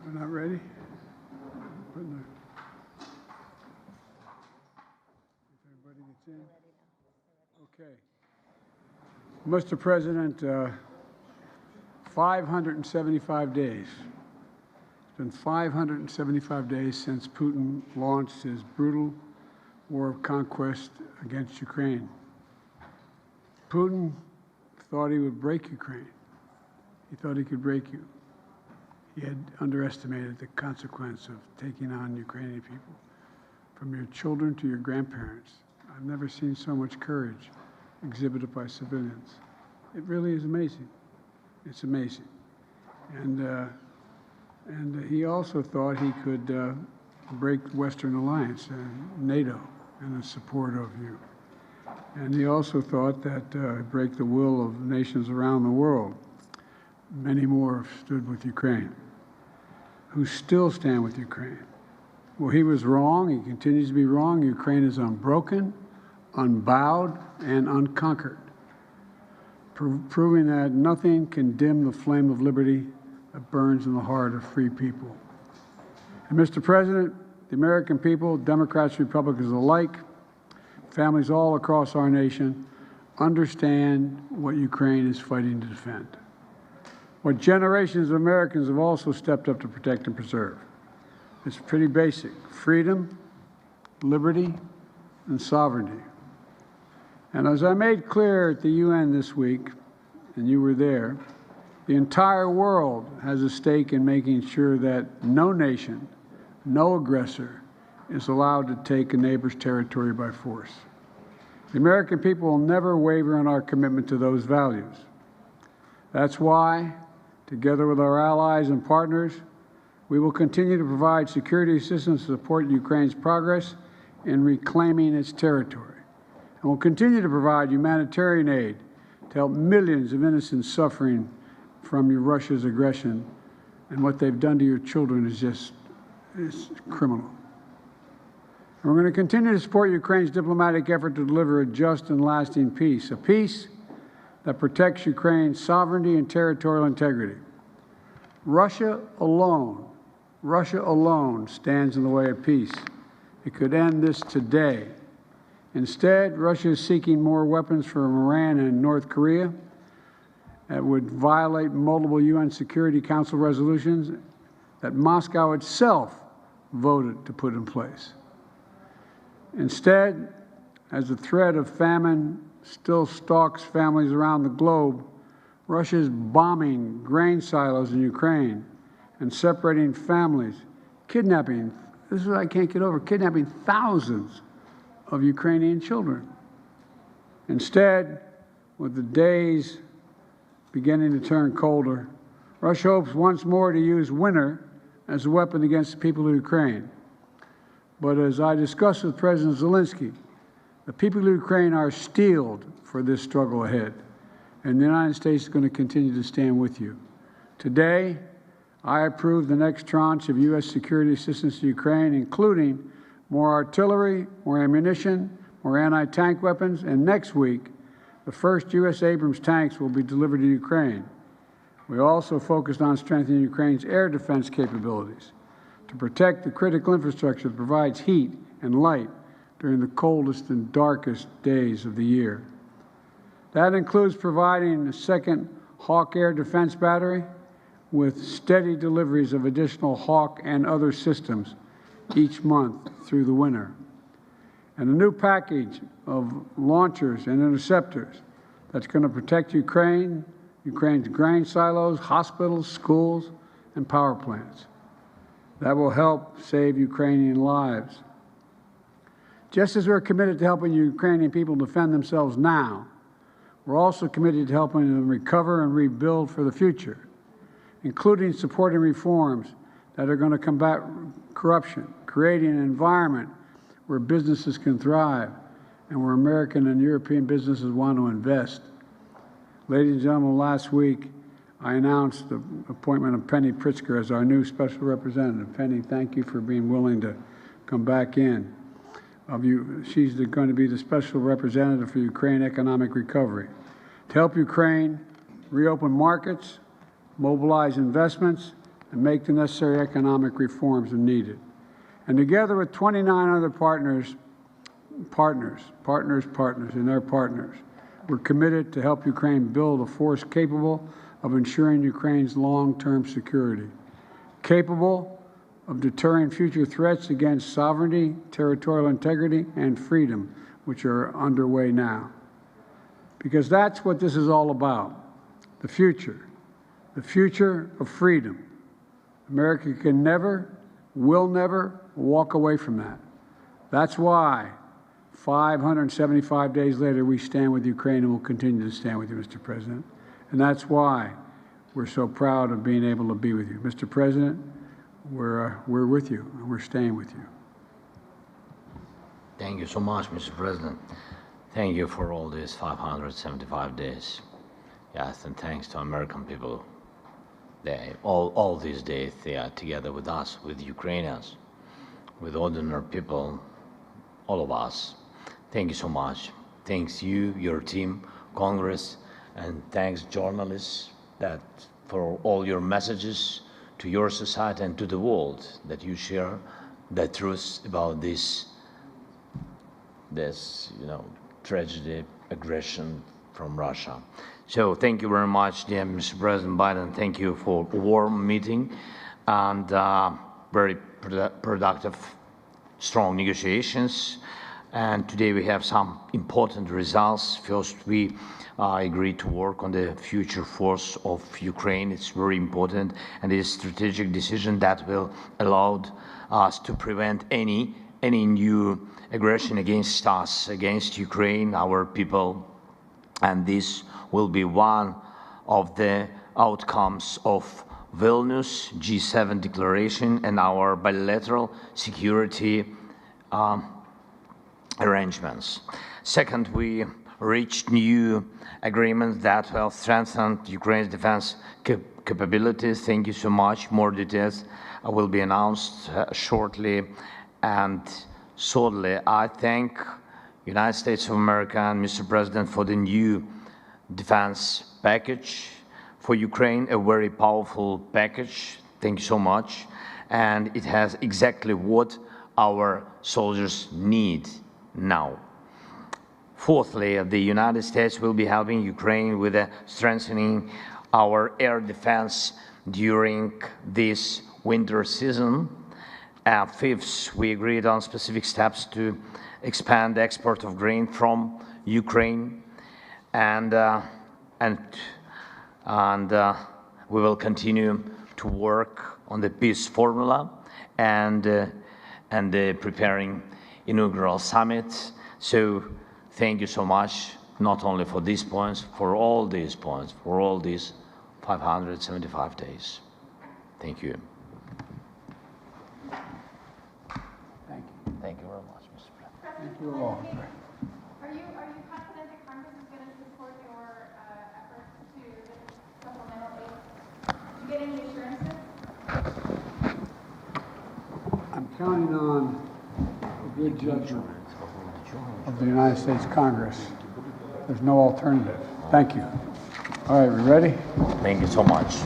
We're not ready? If everybody gets in? Okay. Mr. President, 575 days. It's been 575 days since Putin launched his brutal war of conquest against Ukraine. Putin thought he would break Ukraine. He thought he could break you. He had underestimated the consequence of taking on Ukrainian people, from your children to your grandparents. I've never seen so much courage exhibited by civilians. It really is amazing. It's amazing. And he also thought he could break the Western Alliance and NATO and the support of you. And he also thought that break the will of nations around the world. Many more have stood with Ukraine, who still stand with Ukraine. Well, he was wrong. He continues to be wrong. Ukraine is unbroken, unbowed, and unconquered, proving that nothing can dim the flame of liberty that burns in the heart of free people. And Mr. President, the American people, Democrats, Republicans alike, families all across our nation, understand what Ukraine is fighting to defend, what generations of Americans have also stepped up to protect and preserve. It's pretty basic: freedom, liberty, and sovereignty. And as I made clear at the UN this week, and you were there, the entire world has a stake in making sure that no nation, no aggressor is allowed to take a neighbor's territory by force. The American people will never waver in our commitment to those values. That's why, together with our allies and partners, we will continue to provide security assistance to support Ukraine's progress in reclaiming its territory. And we'll continue to provide humanitarian aid to help millions of innocents suffering from Russia's aggression. And what they've done to your children is criminal. And we're going to continue to support Ukraine's diplomatic effort to deliver a just and lasting peace, a peace that protects Ukraine's sovereignty and territorial integrity. Russia alone stands in the way of peace. It could end this today. Instead, Russia is seeking more weapons from Iran and North Korea that would violate multiple UN Security Council resolutions that Moscow itself voted to put in place. Instead, as the threat of famine still stalks families around the globe, Russia is bombing grain silos in Ukraine and separating families, kidnapping, this is what I can't get over, kidnapping thousands of Ukrainian children. Instead, with the days beginning to turn colder, Russia hopes once more to use winter as a weapon against the people of Ukraine. But as I discussed with President Zelenskyy, the people of Ukraine are steeled for this struggle ahead, and the United States is going to continue to stand with you. Today, I approved the next tranche of U.S. security assistance to Ukraine, including more artillery, more ammunition, more anti-tank weapons, and next week, the first U.S. Abrams tanks will be delivered to Ukraine. We also focused on strengthening Ukraine's air defense capabilities to protect the critical infrastructure that provides heat and light during the coldest and darkest days of the year. That includes providing a second Hawk air defense battery with steady deliveries of additional Hawk and other systems each month through the winter, and a new package of launchers and interceptors that's going to protect Ukraine's grain silos, hospitals, schools, and power plants. That will help save Ukrainian lives. Just as we're committed to helping Ukrainian people defend themselves now, we're also committed to helping them recover and rebuild for the future, including supporting reforms that are going to combat corruption, creating an environment where businesses can thrive and where American and European businesses want to invest. Ladies and gentlemen, last week I announced the appointment of Penny Pritzker as our new special representative. Penny, thank you for being willing to come back in. She's going to be the special representative for Ukraine economic recovery, to help Ukraine reopen markets, mobilize investments, and make the necessary economic reforms when needed. And together with 29 other partners, and their partners, we're committed to help Ukraine build a force capable of ensuring Ukraine's long-term security, capable of deterring future threats against sovereignty, territorial integrity, and freedom, which are underway now. Because that's what this is all about, the future of freedom. America can never, will never walk away from that. That's why 575 days later, we stand with Ukraine and will continue to stand with you, Mr. President. And that's why we're so proud of being able to be with you. Mr. President, we're with you, and we're staying with you. Thank you so much, Mr. President. Thank you for all these 575 days. Yes, and thanks to American people. All these days, they are together with us, with Ukrainians, with ordinary people, all of us. Thank you so much. Thanks you, your team, Congress, and thanks journalists for all your messages to your society and to the world that you share the truth about this tragedy, aggression from Russia. So thank you very much, dear Mr. President Biden. Thank you for a warm meeting and very productive, strong negotiations. And today we have some important results. First, we agreed to work on the future force of Ukraine. It's very important, and it's a strategic decision that will allow us to prevent any new aggression against us, against Ukraine, our people. And this will be one of the outcomes of Vilnius G7 declaration and our bilateral security arrangements. Second, we reached new agreements that will strengthen Ukraine's defense capabilities. Thank you so much. More details will be announced shortly. And thirdly, I thank United States of America and Mr. President for the new defense package for Ukraine, a very powerful package. Thank you so much. And it has exactly what our soldiers need now. Fourthly, the United States will be helping Ukraine with strengthening our air defense during this winter season. Fifth, we agreed on specific steps to expand the export of grain from Ukraine, and we will continue to work on the peace formula and preparing inaugural summit. So thank you so much, not only for these points, for all these points, for all these 575 days. Thank you. Thank you very much, Mr. President. Thank you all. Are you confident that Congress is going to support your efforts to supplemental aid? Did you get any assurances? I'm counting on a good judgment of the United States Congress. There's no alternative. Thank you. All right, we ready? Thank you so much.